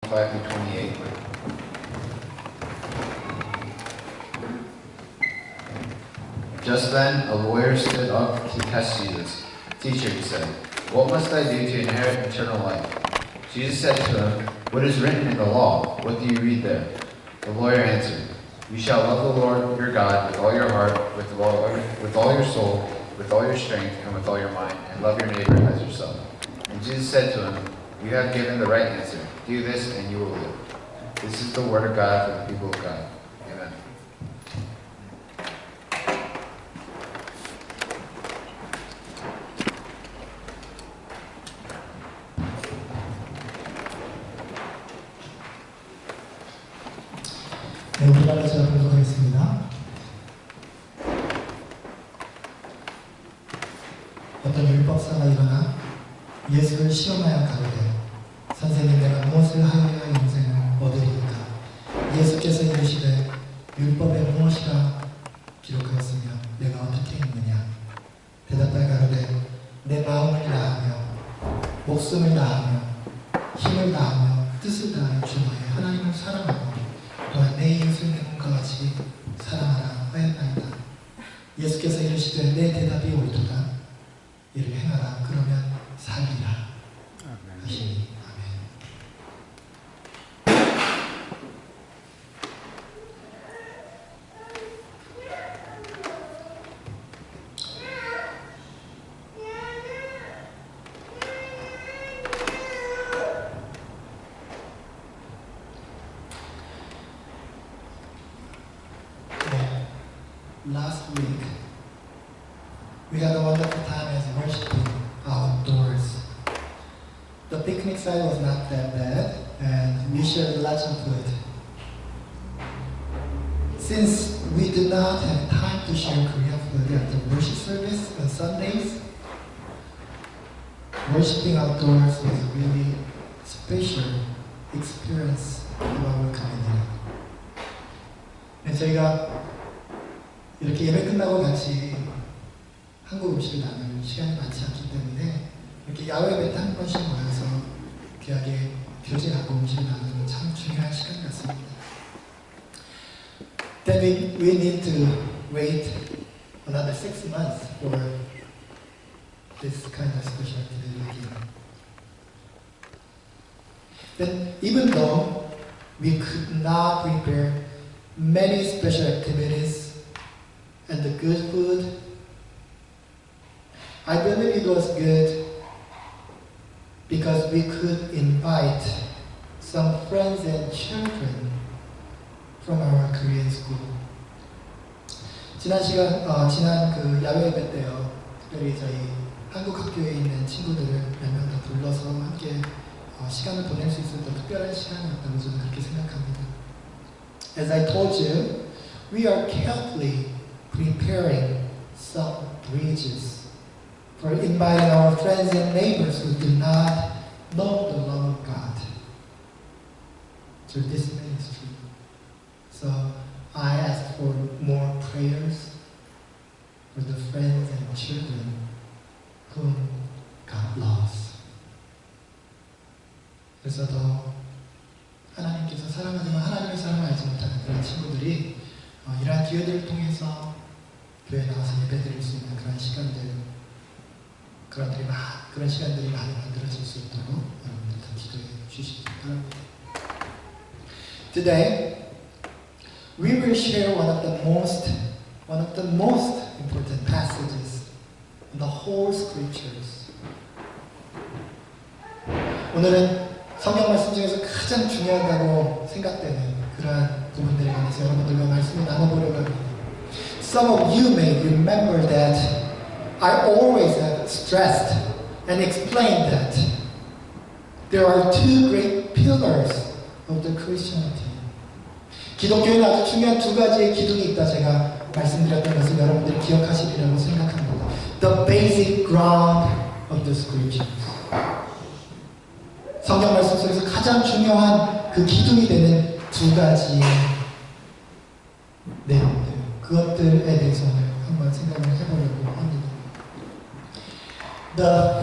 25 through 28. Just then, a lawyer stood up to test Jesus. Teacher, he said, what must I do to inherit eternal life? Jesus said to him, what is written in the law? What do you read there? The lawyer answered, you shall love the Lord your God with all your heart, with all your soul, with all your strength, and with all your mind, and love your neighbor as yourself. And Jesus said to him, you have given the right answer. Do this, and you will live. This is the word of God for the people of God. Amen. 네, 우리나라 제가 분석하겠습니다. 어떤 율법사가 일어나 예수를 시험하여 가로되 선생님 내가 무엇을 하여야 인생을 얻으리이까? 예수께서 이르시되 율법에 무엇이라 기록하였으며 내가 어떻게 했느냐? 대답하여 가로되 내 마음을 다하며 목숨을 다하며 힘을 다하며 뜻을 다하여 주 너의 하나님을 사랑하고 또한 내 이웃을 내 몸과 같이 사랑하라 하였나이다. 예수께서 이르시되 내 대답이 옳도다. 이를 행하라. 그러면 살리라 하시니. Last week, we had a wonderful time as worshiping outdoors. The picnic side was not that bad, and we shared lots of food. Since we did not have time to share Korean food at the worship service on Sundays, worshiping outdoors was a really special experience of our community. 저희가 이렇게 예배 끝나고 같이 한국 음식을 나눌 시간이 많지 않기 때문에 이렇게 야외 예배 때 한 번씩 모여서 귀하게 교제하고 음식을 나누는 참 중요한 시간 같습니다. Then we need to wait another 6 months for this kind of special activity again. Then even though we could not prepare many special activities and the good food, I believe it was good because we could invite some friends and children from our Korean school. 지난 그 야외 예배 때요, 특별히 저희 한국 학교에 있는 친구들을 몇 명 더 불러서 함께 시간을 보낼 수 있었던 특별한 시간이었다고 저는 그렇게 생각합니다. As I told you, we are carefully preparing some bridges for inviting our friends and neighbors who do not know the love of God to this ministry. So I ask for more prayers for the friends and children whom God loves. 그래서 더 하나님께서 사랑하지만 하나님의 사랑을 알지 못하는 그런 친구들이 이러한 기회들을 통해서 교회에 나와서 예배드릴 수 있는 그런 시간들이 많이 만들어질 수 있도록 여러분들 다 기도해 주시기 바랍니다. Today, we will share one of the most important passages in the whole scriptures. 오늘은 성경 말씀 중에서 가장 중요하다고 생각되는 그러한 부분들에 관해서 여러분들과 말씀을 나눠보려고 합니다. Some of you may remember that I always have stressed and explained that there are two great pillars of the Christianity. 기독교에는 아주 중요한 두 가지의 기둥이 있다 제가 말씀드렸던 것을 여러분들이 기억하시리라고 생각합니다. The basic ground of the scriptures. 성경 말씀 속에서 가장 중요한 그 기둥이 되는 두 가지의 내용들, 그것들에 대해서 오늘 한번 생각을 해보려고 합니다. The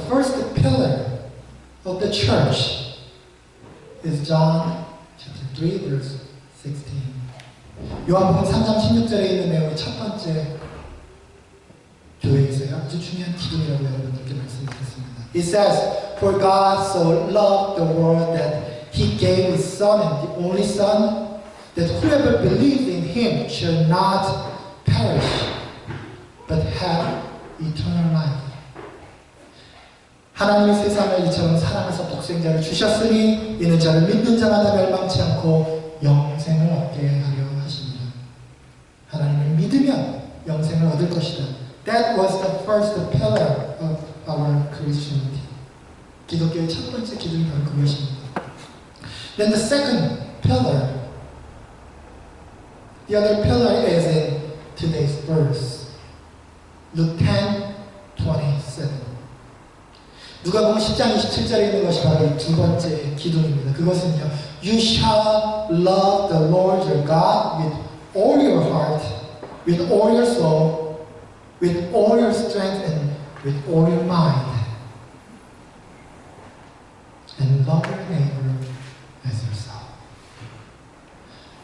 first pillar of the church is John chapter 3 verse 16. 요한복음 3장 16절에 있는 내용이 첫 번째 교회에서의 아주 중요한 기도라고 여러분들께 말씀드렸습니다. It says, For God so loved the world that He gave His Son and the only Son, that whoever believes in Him shall not perish, but have eternal life. 하나님이 세상을 이처럼 사랑해서 독생자를 주셨으니 이는 저를 믿는 자마다 멸망치 않고 영생을 얻게 하려 하십니다. 하나님을 믿으면 영생을 얻을 것이다. That was the first pillar of our Christianity. 기독교의 첫 번째 기둥이 바로 그것입니다. Then the second pillar, the other pillar is in today's verse. Luke 10:27. 누가복음 10장 27절에 있는 것이 바로 이 두 번째 기둥입니다. 그것은요, You shall love the Lord your God with all your heart, with all your soul, with all your strength, and with all your mind, and love your neighbor as yourself.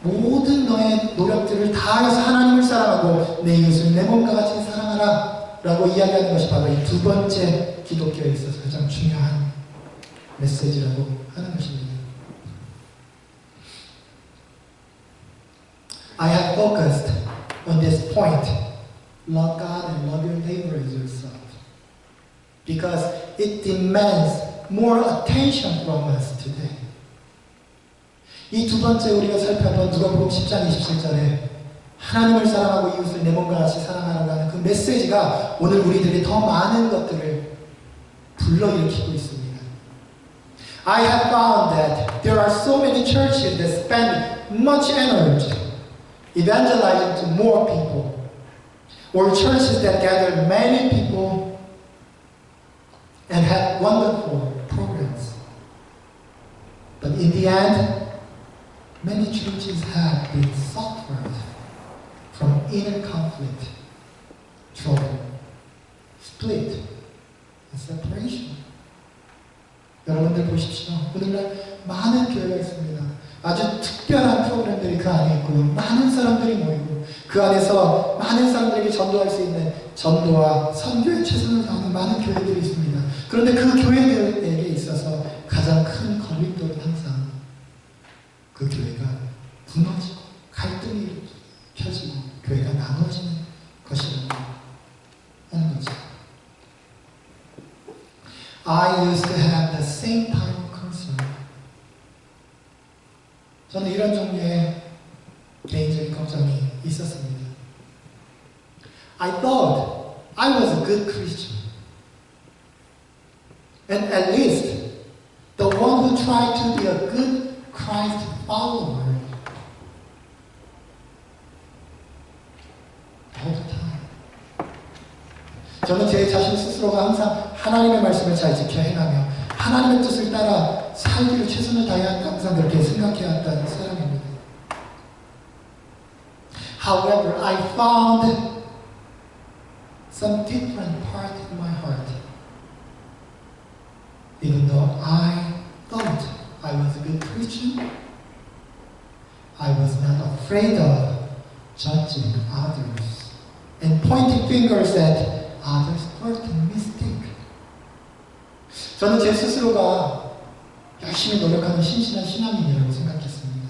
모든 너의 노력들을 다해서 하나님을 사랑하고 내 이웃을 내 몸과 같이 사랑하라 라고 이야기하는 것이 바로 이 두 번째 기독교에 있어서 가장 중요한 메시지라고 하는 것입니다. I have focused on this point. Love God and love your neighbor as yourself. Because it demands more attention from us today. 이 두 번째 우리가 살펴본 누가복음 10장 27절에 하나님을 사랑하고 이웃을 내 몸과 같이 사랑하라고 하는 그 메시지가 오늘 우리들이 더 많은 것들을 불러일으키고 있습니다. I have found that there are so many churches that spend much energy evangelizing to more people, or churches that gather many people and have wonderful programs. But in the end, many churches have been suffered from inner conflict, trouble, split, and separation. 여러분들 보십시오. 오늘날 많은 교회가 있습니다. 아주 특별한 프로그램들이 그 안에 있고요. 많은 사람들이 모이고 그 안에서 많은 사람들에게 전도할 수 있는 전도와 선교에 최선을 다하는 많은 교회들이 있습니다. 그런데 그 교회들에게 있어서 가장 큰 걸림돌은 항상 그 교회가 무너지고 갈등이 펴지고 교회가 나눠지는 것이라고 하는 거죠. I used to have the same type of concern. 저는 이런 종류의 개인적인 걱정이 있었습니다. I thought I was a good Christian. And at least the one who tried to be a good Christ follower all the time. 저는 제 자신 스스로가 항상 하나님의 말씀을 잘 지켜 행하며 하나님의 뜻을 따라 살기로 최선을 다해야 한다 항상 그렇게 생각해왔던 사람입니다. However, I found some different part in my heart. Even though I thought I was a good Christian, I was not afraid of judging others and pointing fingers at others' hurt and mistake. 저는 제 스스로가 열심히 노력하는 신실한 신앙인이라고 생각했습니다.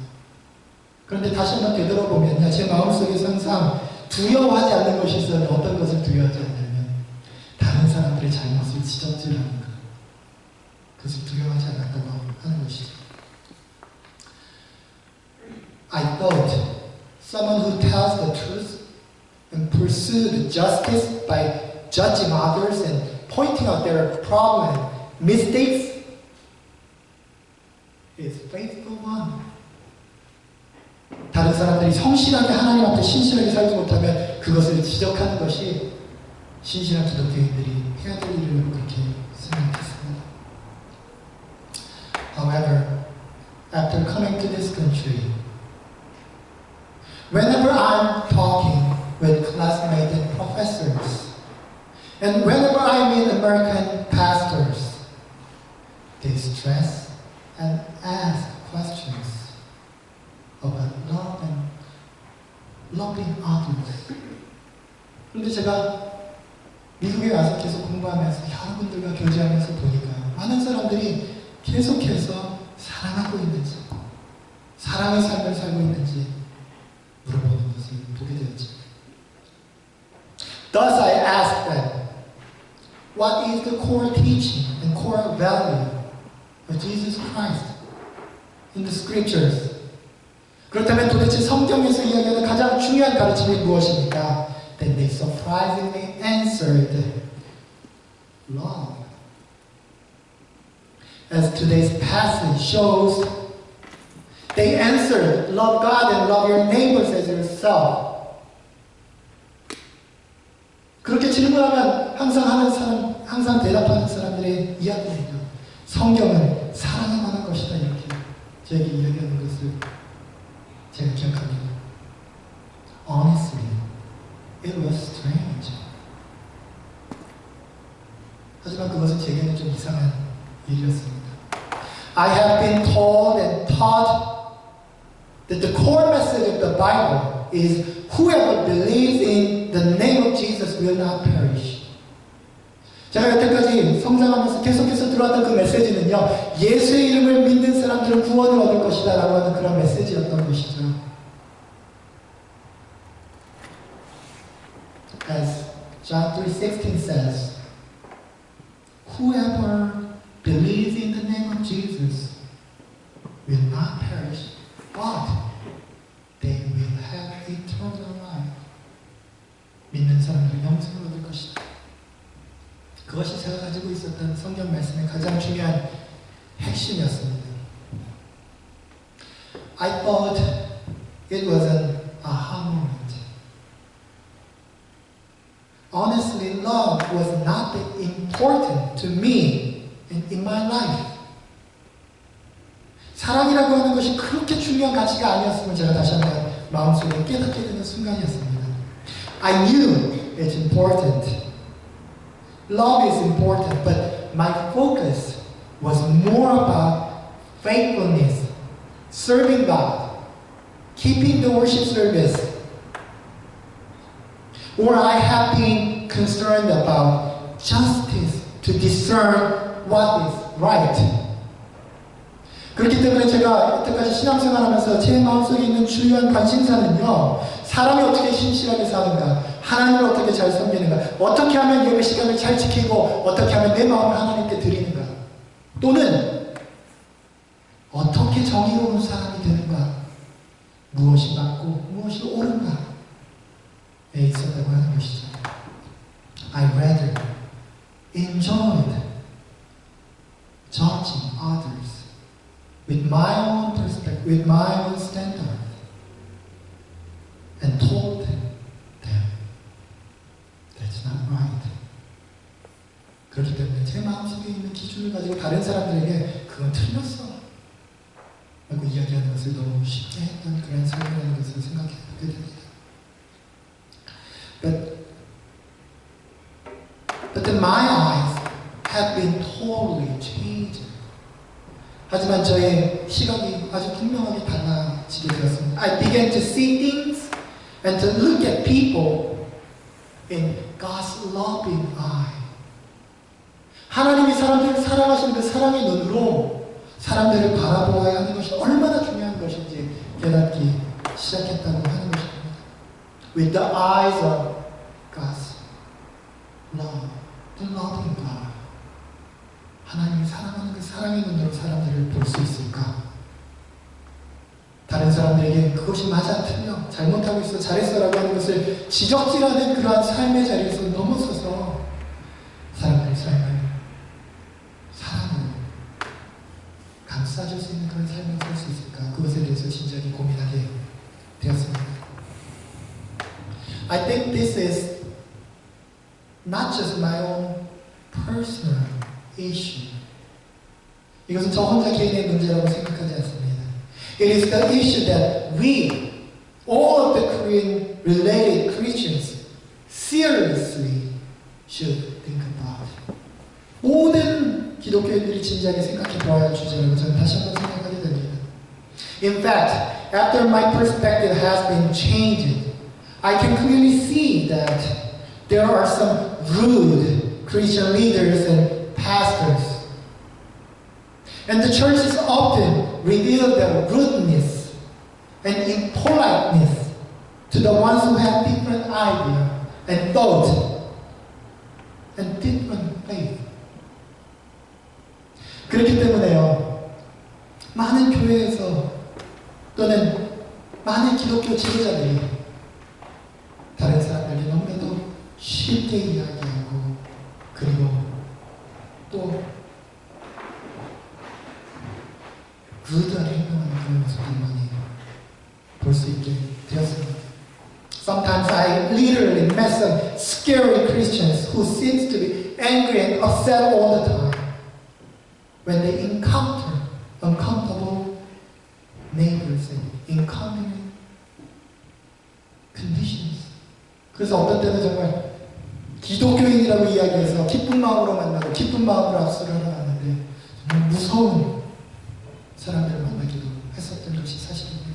그런데 다시 한번 되돌아보면요, 제 마음속에서 항상 두려워하지 않는 것이 있었는데 어떤 것을 두려워하지 않냐면 다른 사람들의 잘못을 지적질하는 것, 그것을 두려워하지 않았다고 하는 것이죠. I thought someone who tells the truth and pursues justice by judging others and pointing out their problem and mistakes is faithful one. 다른 사람들이 성실하게 하나님 앞에 신실하게 살지 못하면 그것을 지적하는 것이 신실한 기독교인들이 해야 될 일이라고 그렇게 생각했습니다. However, after coming to this country, whenever I'm talking with classmates and professors, and whenever I meet American pastors, they stress and ask 근데 제가 미국에 와서 계속 공부하면서 여러분들과 교제하면서 보니까 많은 사람들이 계속해서 사랑하고 있는지, 사랑의 삶을 살고 있는지 물어보는 것을 보게 되었죠. Thus I asked them, what is the core teaching and core value of Jesus Christ in the scriptures? 그렇다면 도대체 성경에서 이야기하는 가장 중요한 가르침이 무엇입니까? Then they surprisingly answered, love. As today's passage shows, they answered, love God and love your neighbors as yourself. 그렇게 질문하면 항상 대답하는 사람들의 이야기는요. 성경은 사랑에 관한 것이다 이렇게 저에게 이야기하는 것을 제가 기억합니다. Honestly, it was strange. 하지만 그것은 제게는 좀 이상한 일이었습니다. I have been told and taught that the core message of the Bible is whoever believes in the name of Jesus will not perish. 제가 여태까지 성장하면서 계속해서 들어왔던 그 메시지는요, 예수의 이름을 믿는 사람들은 구원을 얻을 것이다 라고 하는 그런 메시지였던 것이죠. As John 3:16 says, whoever believes in the name of Jesus will not perish, but they will have eternal life. 믿는 사람들은 영생을 얻을 것이다. 그것이 제가 가지고 있었던 성경 말씀의 가장 중요한 핵심이었습니다. I thought it was an aha moment. Honestly, love was not that important to me in my life. 사랑이라고 하는 것이 그렇게 중요한 가치가 아니었음을 제가 다시 한번 마음속에 깨닫게 되는 순간이었습니다. I knew it's important. Love is important, but my focus was more about faithfulness, serving God, keeping the worship service. Or I have been concerned about justice to discern what is right. 그렇기 때문에 제가 이때까지 신앙생활하면서 제 마음속에 있는 주요한 관심사는요, 사람이 어떻게 신실하게 사는가, 하나님을 어떻게 잘 섬기는가, 어떻게 하면 예배 시간을 잘 지키고 어떻게 하면 내 마음을 하나님께 드리는가, 또는 어떻게 정의로운 사람이 되는가, 무엇이 맞고 무엇이 옳은가에 있었다고 하는 것이죠. I rather enjoyed judging others with my own perspective, with my own standard, and told them that's not right. 그렇기 때문에 제 마음속에 있는 기준을 가지고 다른 사람들에게 그건 틀렸어 라고 이야기하는 것을 너무 쉽게 했던 그런 삶이라는 것을 생각해 보게 됩니다. But then my eyes have been totally changed. 하지만 저의 시각이 아주 분명하게 달라지게 되었습니다. I began to see things and to look at people in God's loving eye. 하나님이 사람들을 사랑하시는 그 사랑의 눈으로 사람들을 바라보아야 하는 것이 얼마나 중요한 것인지 깨닫기 시작했다고 하는 것입니다. With the eyes of God's love, the loving God. 하나님이 사랑하는 그 사랑의 눈으로 사람들을 볼 수 있을까? 다른 사람들에게 그것이 맞아, 틀려, 잘못하고 있어, 잘했어라고 하는 것을 지적질하는 그러한 삶의 자리에서 넘어서서 사람들의 삶을 사랑으로 감싸줄 수 있는 그런 삶을 살 수 있을까? 그것에 대해서 진지하게 고민하게 되었습니다. I think this is not just my own personal issue. 이것은 저 혼자 개인의 문제라고 생각하지 않습니다. It is the issue that we, all of the Korean-related Christians, seriously should think about. 모든 기독교인들이 진지하게 생각해 보아야 할 주제라고 저는 다시 한번 생각하게 됩니다. In fact, after my perspective has been changed, I can clearly see that There are some rude Christian leaders and pastors. And the churches often reveal their rudeness and impoliteness to the ones who have different ideas and thought and different faith. 그렇기 때문에요, 많은 교회에서 또는 많은 기독교 지도자들이 다른 사람들에게 너무나도 쉽게 이야기하고 그리고 또 루드하게 행동하는 그런 모습들을 많이 볼 수 있게 되었습니다. Sometimes I literally met some scary Christians who seems to be angry and upset all the time when they encounter uncomfortable neighbors and inconvenient conditions. 그래서 어떤 때는 정말 기독교인이라고 이야기해서 기쁜 마음으로 만나고 기쁜 마음으로 악수를 하러 갔는데 정말 무서운 사람들을 만나기도 했었던 것이 사실입니다.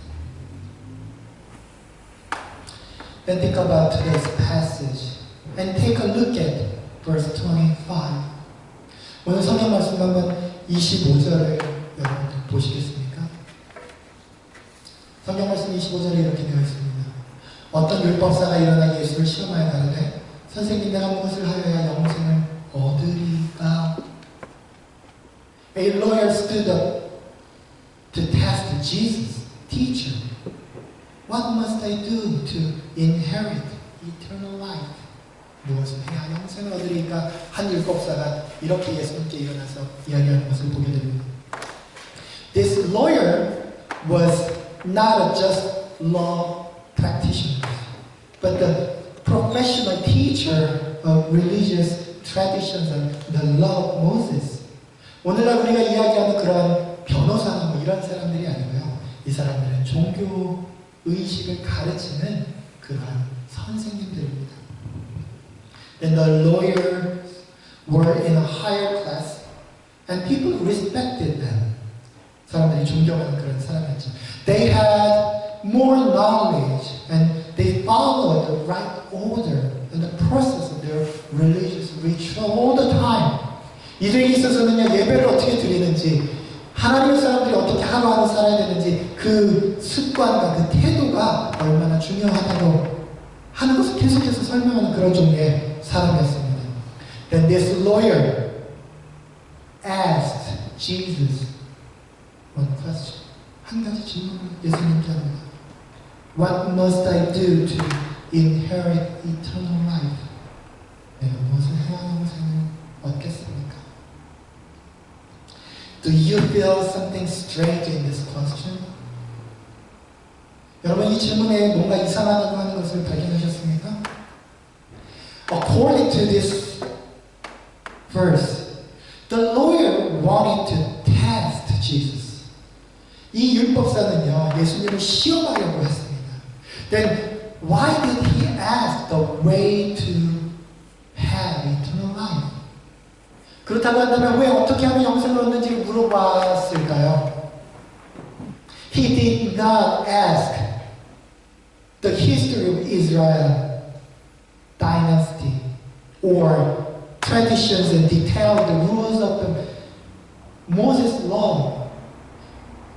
Then think about today's passage and take a look at verse 25. 오늘 성경 말씀 한번 25절을 여러분 보시겠습니까? 성경 말씀 25절에 이렇게 되어 있습니다. 어떤 율법사가 일어나 예수를 시험하여 가로되 선생님 내가 무엇을 하여야 영생을 얻으리까? A lawyer stood up to test Jesus. Teacher, what must I do to inherit eternal life? 무엇을 해야 영생을 얻으리까? 한 율법사가 이렇게 예수님께 일어나서 이야기하는 것을 보게 됩니다. This lawyer was not a just law practitioner, but the professional teacher of religious traditions and the law of Moses. 오늘날 우리가 이야기하는 그런 변호사나 뭐 이런 사람들이 아니고요. 이 사람들은 종교 의식을 가르치는 그러한 선생님들입니다. And the lawyers were in a higher class, and people respected them. 사람들이 존경하는 그런 사람이었죠. They had more knowledge, and they followed the right order and the process of their religious ritual all the time. 이들에게 있어서는요, 예배를 어떻게 드리는지, 하나님의 사람들이 어떻게 하루하루 살아야 되는지 그 습관과 그 태도가 얼마나 중요하다고 하는 것을 계속해서 설명하는 그런 종류의 사람이었습니다. Then this lawyer asked Jesus one question. 한 가지 질문을 예수님께 합니다. What must I do to inherit eternal life? 내가 무엇을 해야 영생을 얻겠습니까? Do you feel something strange in this question? 여러분 이 질문에 뭔가 이상하다고 하는 것을 발견하셨습니까? According to this verse, the lawyer wanted to test Jesus. 이 율법사는요, 예수님을 시험하려고 했습니다. Then why did he ask the way to have eternal life? 그렇다고 한다면 왜 어떻게 하면 영생을 얻는지를 물어봤을까요? He did not ask the history of Israel dynasty or traditions and detail the rules of the Moses law.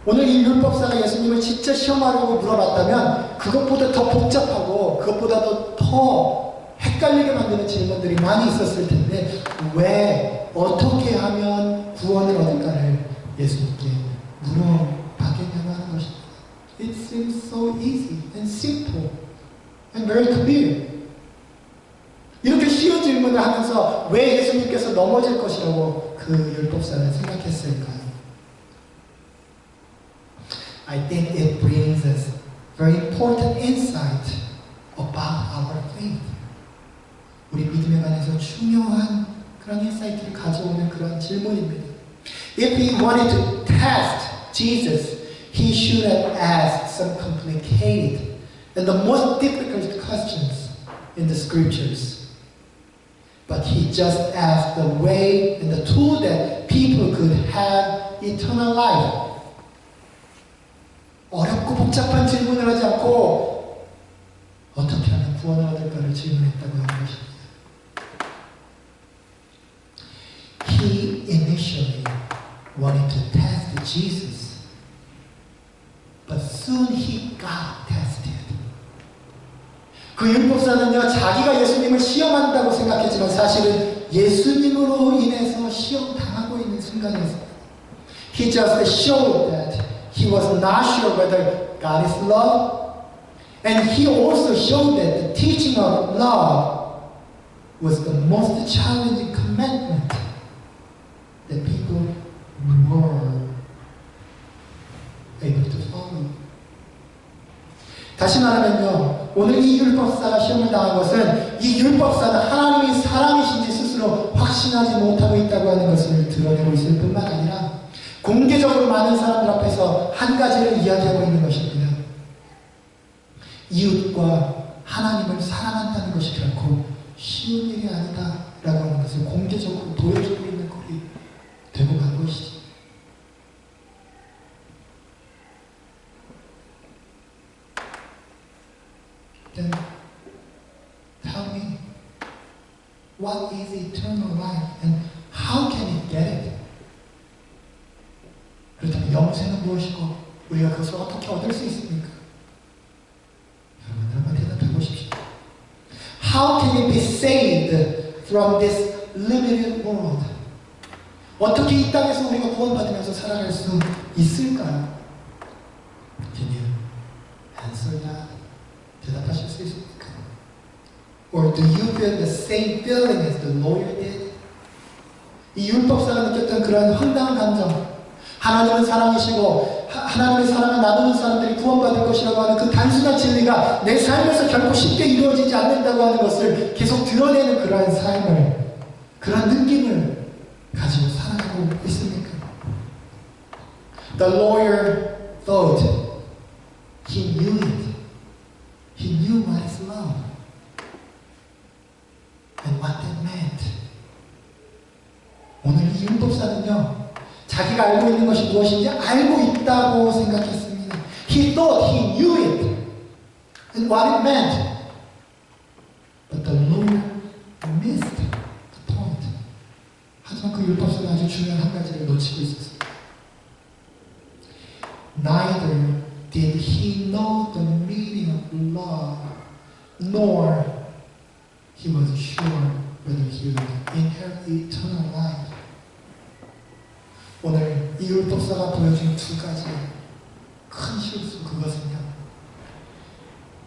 오늘 이 율법사가 예수님을 진짜 시험하려고 물어봤다면 그것보다 더 복잡하고 그것보다도 더 헷갈리게 만드는 질문들이 많이 있었을 텐데 왜 어떻게 하면 구원을 얻을까를 예수님께 물어봤겠냐고 하는 것입니다. It seems so easy and simple and very clear. 이렇게 쉬운 질문을 하면서 왜 예수님께서 넘어질 것이라고 그 율법사는 생각했을까요? I think it brings us very important insight about our faith. 우리 믿음에 관해서 중요한 그런 인사이트를 가져오는 그런 질문입니다. If he wanted to test Jesus, he should have asked some complicated and the most difficult questions in the scriptures. But he just asked the way and the tool that people could have eternal life. 어렵고 복잡한 질문을 하지 않고 어떻게 하면 구원을 얻을까를 질문했다고 하는 것입니다. initially wanted to test Jesus, but soon he got tested. 그 율법사는요, 자기가 예수님을 시험한다고 생각했지만 사실은 예수님으로 인해서 시험당하고 있는 순간이었습니다. He just showed that he was not sure whether God is love, and he also showed that the teaching of love was the most challenging commandment that people were able to follow. 다시 말하면요, 오늘 이 율법사가 시험을 당한 것은 이 율법사는 하나님이 사람이신지 스스로 확신하지 못하고 있다고 하는 것을 드러내고 있을 뿐만 아니라 공개적으로 많은 사람들 앞에서 한 가지를 이야기하고 있는 것입니다. 이웃과 하나님을 사랑한다는 것이 결코 쉬운 일이 아니다 라고 하는 것을 공개적으로 보여주고 있는 꼴이 되고 간 것이죠. Then tell me, what is eternal life and how can it get it? 그렇다면 영생은 무엇이고 우리가 그것을 어떻게 얻을 수 있습니까? 여러분 한번 대답해 보십시오. How can it be saved from this limited world? 어떻게 이 땅에서 우리가 구원받으면서 살아갈 수 있을까요? Can you answer that? 대답하실 수 있습니까? Or do you feel the same feeling as the lawyer did? 이 율법사가 느꼈던 그러한 황당한 감정, 하나님은 사랑이시고 하나님의 사랑을 나누는 사람들이 구원받을 것이라고 하는 그 단순한 진리가 내 삶에서 결코 쉽게 이루어지지 않는다고 하는 것을 계속 드러내는 그러한 삶을, 그러한 느낌을 가지고 살아가고 있습니까? The lawyer thought he knew it. He knew what is love and what that meant. 오늘 이 율법사는요, 자기가 알고 있는 것이 무엇인지 알고 있다고 생각했습니다. He thought he knew it and what it meant. But the lawyer missed the point. 하지만 그 율법사는 아주 중요한 한 가지를 놓치고 있었습니다. Neither did he know the meaning of love, nor he was sure whether he would inherit eternal life. 오늘 이 율법사가 보여준 두 가지 큰 실수, 그것은요,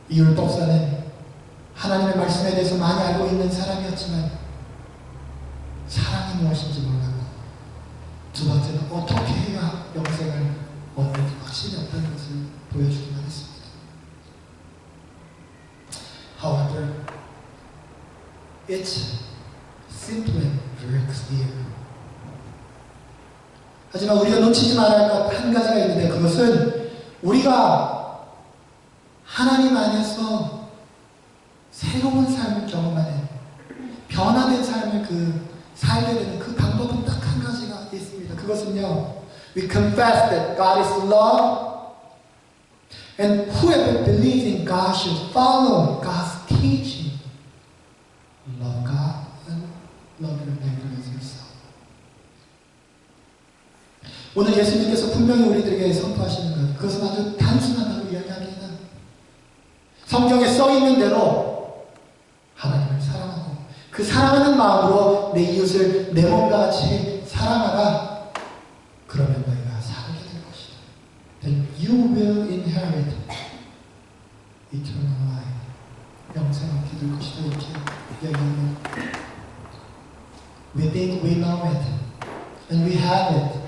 이 율법사는 하나님의 말씀에 대해서 많이 알고 있는 사람이었지만 사랑이 무엇인지 몰랐고, 두 번째는 어떻게 해야 영생을 얻는지 확신이 없다는 것을 보여주기만 했습니다. However, it's simply very clear. 하지만 우리가 놓치지 말아야 할 것 한 가지가 있는데, 그것은 우리가 하나님 안에서 새로운 삶을 경험하는, 변화된 삶을 살게 되는 그 방법은 딱 한 가지가 있습니다. 그것은요, we confess that God is love, and whoever believes in God should follow God's teaching. Love God and love your neighbor as yourself. 오늘 예수님께서 분명히 우리들에게 선포하시는 것, 그것은 아주 단순하다고 이야기하기는, 성경에 써 있는 대로 하나님을 사랑하고 그 사랑하는 마음으로 내 이웃을 내 몸과 같이 사랑하라. 그러면 너희가 살게 될 것이다. Then you will inherit eternal life. 영생 얻게 될 것이다. 이렇게 이야기하면, we think we know it and we have it.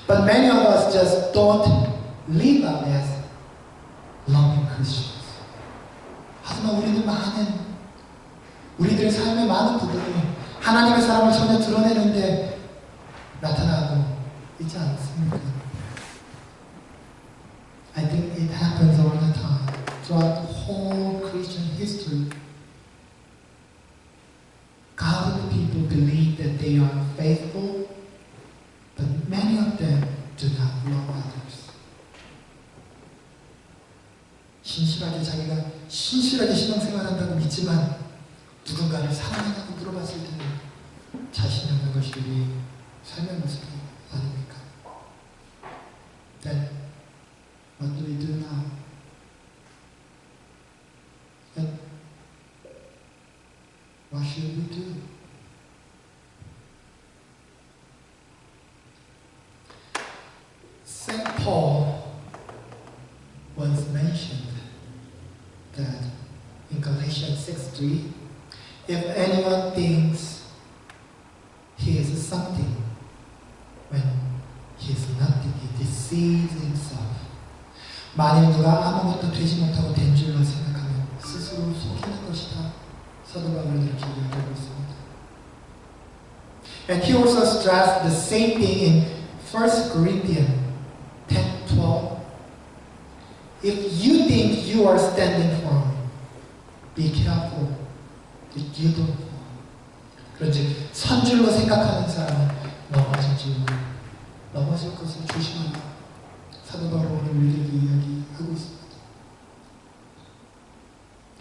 But many of us just don't live out as loving Christians. 하지만 우리들의 삶의 많은 부분이 하나님의 사랑을 전혀 드러내는데 나타나고 있지 않습니까? I think it happens all the time. Throughout the whole Christian history, godly people believe that they are faithful, but many of them do not love others. 자기가 신실하게 신앙생활한다고 믿지만 누군가를 사랑하냐고 물어봤을 때는 자신이 없는 것이 우리 삶의 모습이 아닙니까? Then what do we do now? And what should we do? Saint Paul once mentioned that in Galatians 6:3, if anyone thinks he is something when he is nothing, he deceives himself. 만일 누가 아무것도 되지 못하고 된 줄로 생각하면 스스로 속이는 것이다. 사도 바울은 이렇게 이야기하고 있습니다. And he also stressed the same thing in 1 Corinthians 10:12. If you think you are standing firm, be careful that you don't fall. 그런지 선 줄로 생각하는 사람은 넘어질 것을 조심하라. 사도 바울은 오늘 우리에게 이야기하고 있습니다.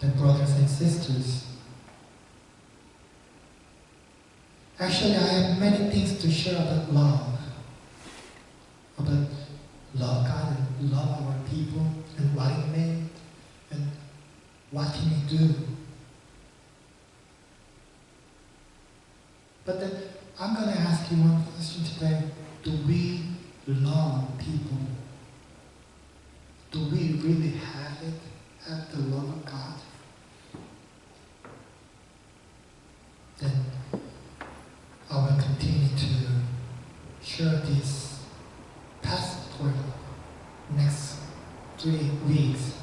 Then brothers and sisters, actually I have many things to share about love God and love our people and what it meant and what can we do. But then I'm going to ask you one question today. Do we love people? Do we really have the love of God? Then I will continue to share this passage for the next 3 weeks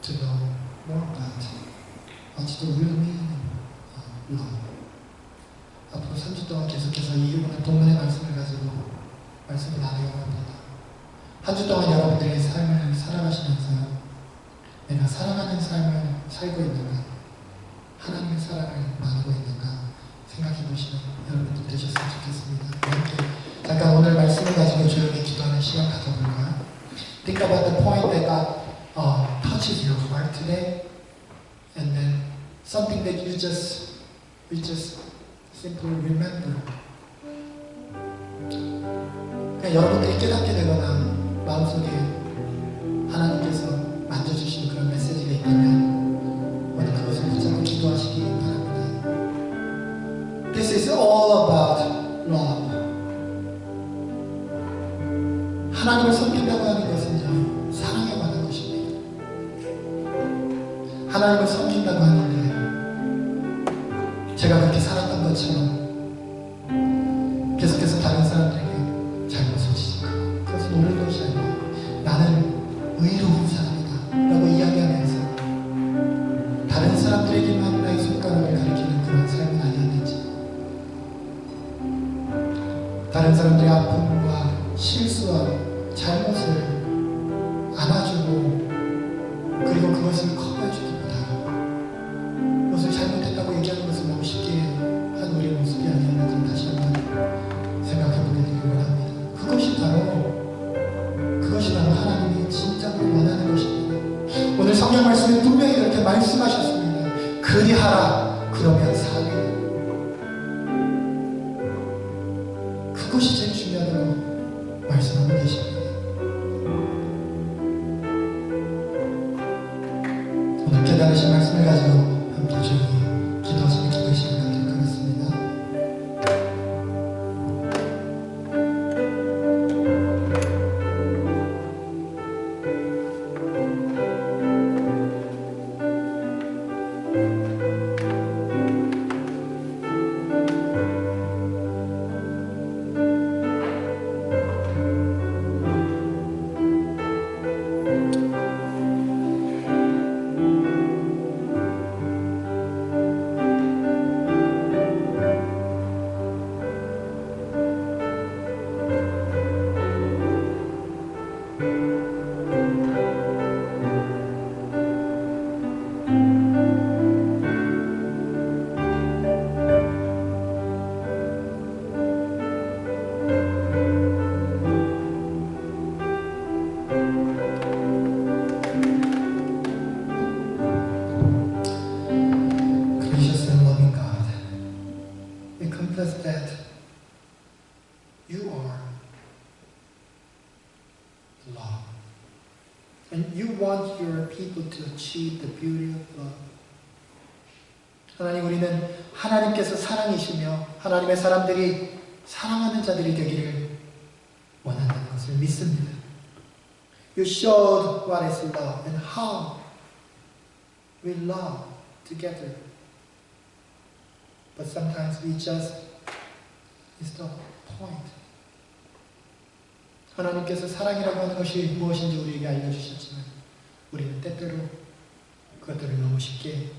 to know more about what's the real meaning of love. 앞으로 3주 동안 계속해서 이 오늘 본문의 말씀을 가지고 말씀을 나누려고 합니다. 한 주 동안 여러분들의 삶을 살아가시면서 내가 사랑하는 삶을 살고 있는가, 하나님의 사랑을 나누고 있는가 생각해 보시는 여러분들 되셨으면 좋겠습니다. 이렇게 잠깐 오늘 말씀을 가지고 조용히 기도하는 시간 가져볼까요? Think about the point that God touches your heart today, and then something that you just simply remember. 그냥 여러분들이 깨닫게 되거나 마음속에 하나님께서 만져주신 그런 메시지가 있다면 오늘 그것을 붙잡고 기도하시기 바랍니다. This is all about love. 하나님을 섬긴다고 하는 것은요, 사랑에 관한 것입니다. 하나님을 섬긴다고 하는데 제가 그렇게 살았던 것처럼 계속해서 다른 사람들에게 잘못을 지적하고 그것은 옳은 것이 아니라 나는 의로운 사람이다 라고 이야기하면서 다른 사람들에게만 나의 손가락을 가리키는 그런 삶은 아니었는지, 다른 사람들의 아픔과 실수와 잘못을 안아주고 그리고 그것을 커버해주기보다 그것을 잘못했다고 얘기하는 것을 너무 쉽게 한 우리의 모습이 아니었는지 다시 한번 생각해보게 되길 원합니다. 그것이 바로 하나님이 진짜로 원하는 것입니다. 오늘 성경 말씀에 분명히 그렇게 말씀하셨습니다. 그리하라, 그러면 사리. 그것이 제일 중요하다고 말씀하고 계십니다. 오늘 깨달으신 말씀을 가지고 함께 조용히 기도하시는 기도의 시간 갖도록 하겠습니다. are love. And you want your people to achieve the beauty of love. 하나님, 우리는 하나님께서 사랑이시며 하나님의 사람들이 사랑하는 자들이 되기를 원한다는 것을 믿습니다. You showed what is love and how we love together. But sometimes we just miss the point. 하나님께서 사랑이라고 하는 것이 무엇인지 우리에게 알려주셨지만 우리는 때때로 그것들을 너무 쉽게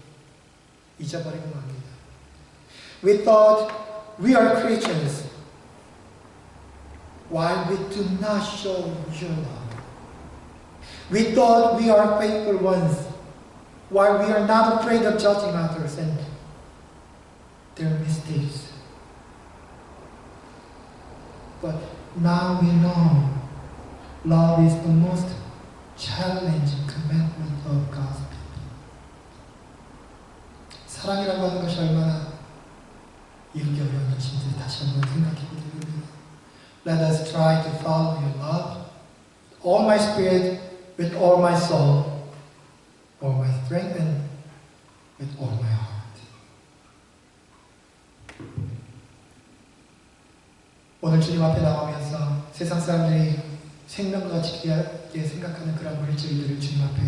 잊어버리고 맙니다. We thought we are Christians while we do not show your love. We thought we are faithful ones while we are not afraid of judging others and their mistakes. But now we know love is the most challenging commandment of God's people. 사랑이라고 하는 것이 얼마나 이루기 어려운 것인지 다시 한번 생각해 보게 됩니다. Let us try to follow your love with all my spirit, with all my soul, all my strength, and with all my heart. 오늘 주님 앞에 나오면서 세상 사람들이 생명과 지키게 생각하는 그런 물질들을 주님 앞에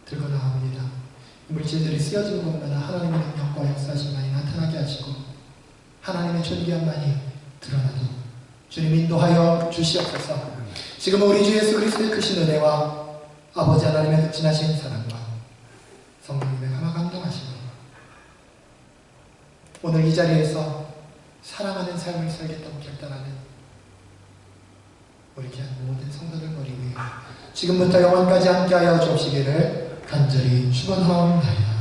들고 나옵니다. 물질들이 쓰여지는 것마다 하나님의 능력과 역사심만이 나타나게 하시고 하나님의 존귀함만이 드러나도록 주님 인도하여 주시옵소서. 지금 우리 주 예수 그리스도의 크신 은혜와 아버지 하나님의 극진하신 사랑과 성령님의 감화 감동하시고 오늘 이 자리에서 사랑하는 삶을 살겠다고 결단하는 우리 귀한 모든 성도들 머리 위에 지금부터 영원까지 함께하여 주옵시기를 간절히 축원하옵나이다.